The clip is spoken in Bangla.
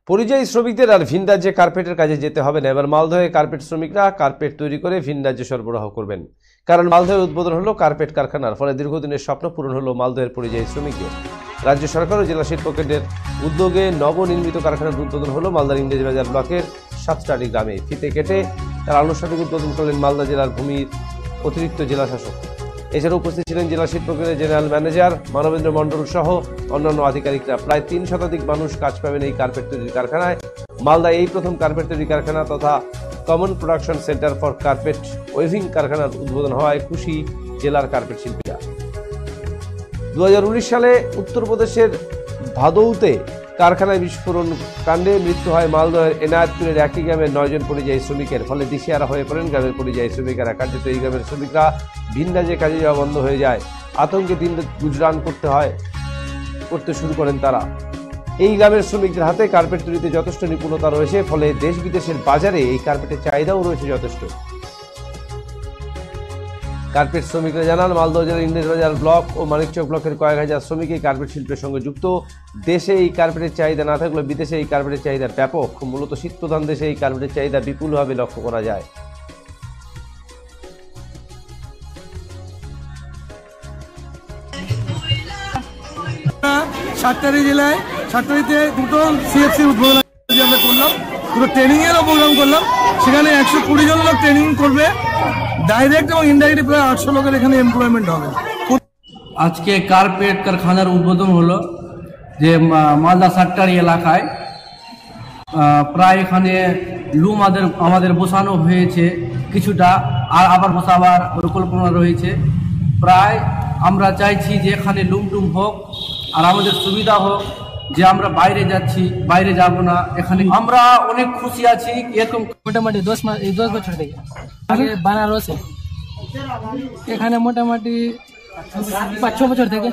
পরিযায়ী শ্রমিকদের আর ভিন রাজ্যে কার্পেটের কাজে যেতে হবে না। এবার মালদহে কার্পেট শ্রমিকরা কার্পেট তৈরি করে ভিন রাজ্যে সরবরাহ করবেন। কারণ মালদহের উদ্বোধন হলো কার্পেট কারখানার, ফলে দীর্ঘদিনের স্বপ্ন পূরণ হলো মালদহের পরিযায়ী শ্রমিকদের। রাজ্য সরকার ও জেলা শিল্প কেন্দ্রের উদ্যোগে নবনির্মিত কারখানার উদ্বোধন হলো মালদার ইংরেজবাজার ব্লকের সাতটারি গ্রামে। ফিতে কেটে তার আনুষ্ঠানিক উদ্বোধন করলেন মালদা জেলার ভূমির অতিরিক্ত জেলা শাসক। এছাড়া উপস্থিত ছিলেন জেলা শিল্প কেন্দ্রের জেনারেল ম্যানেজার মানবেন্দ্র মণ্ডল সহ অন্যান্য আধিকারিকরা। প্রায় 3 শতাধিক মানুষ কাজ পাবেন এই কার্পেট তৈরির কারখানায়। মালদায় এই প্রথম কার্পেট তৈরি কারখানা তথা common production centre for carpet waving কারখানার উদ্বোধন হওয়ায় খুশি জেলার কার্পেট শিল্পীরা। 2019 সালে উত্তরপ্রদেশের ভাদৌতে কারখানায় বিস্ফোরণ কাণ্ডে মৃত্যু হয় মালদহের এনায়েতপুরের একই গ্রামের 9 জন পরিযায়ী শ্রমিকের। ফলে দিশেহারা হয়ে পড়েন গ্রামের পরিযায়ী শ্রমিকেরা। কার্যত এই গ্রামের শ্রমিকরা ভিন রাজ্যে কাজে যাওয়া বন্ধ হয়ে যায়। আতঙ্কে দিন গুজরান করতে শুরু করেন তারা। এই গ্রামের শ্রমিকদের হাতে কার্পেট তৈরিতে যথেষ্ট নিপুণতা রয়েছে, ফলে দেশ বিদেশের বাজারে এই কার্পেটের চাহিদাও রয়েছে যথেষ্ট। কার্পেট শ্রমিকরা জানান, মালদহ জেলার ইংরেজবাজার ব্লক ও মানিকচক ব্লকের কয়েক হাজার শ্রমিক এই কার্পেট শিল্পের সঙ্গে যুক্ত। দেশে এই কার্পেটের চাহিদা না থাকলেও বিদেশে এই কার্পেটের চাহিদা ব্যাপক। মূলত শীতপ্রধান দেশে এই কার্পেটের চাহিদা বিপুলভাবে লক্ষ্য করা যায়। সাতটারি জেলায় সাতটারিতে দুটো সিএফসি উদ্বোধন আমরা করলাম, দুটো ট্রেনিংয়েরও প্রোগ্রাম করলাম। সেখানে 120 জন লোক ট্রেনিং করবে, ডাইরেক্ট এবং ইনডাইরেক্ট প্রায় 800 লোকের এখানে এমপ্লয়মেন্ট হবে। আজকে কার্পেট কারখানার উদ্বোধন হলো যে মালদা সাতটারি এলাকায়। প্রায় এখানে লুম আমাদের বসানো হয়েছে কিছুটা, আর আবার বসাবার পরিকল্পনা রয়েছে। প্রায় আমরা চাইছি যে এখানে লুম টুম হোক আর আমাদের সুবিধা হোক, যে আমরা বাইরে যাচ্ছি, বাইরে যাব না। এখানে আমরা অনেক খুশি আছি। এরকম মোটামুটি 10 বছর থেকে আগে বানারসে, এখানে মোটামুটি 5-6 বছর থেকে।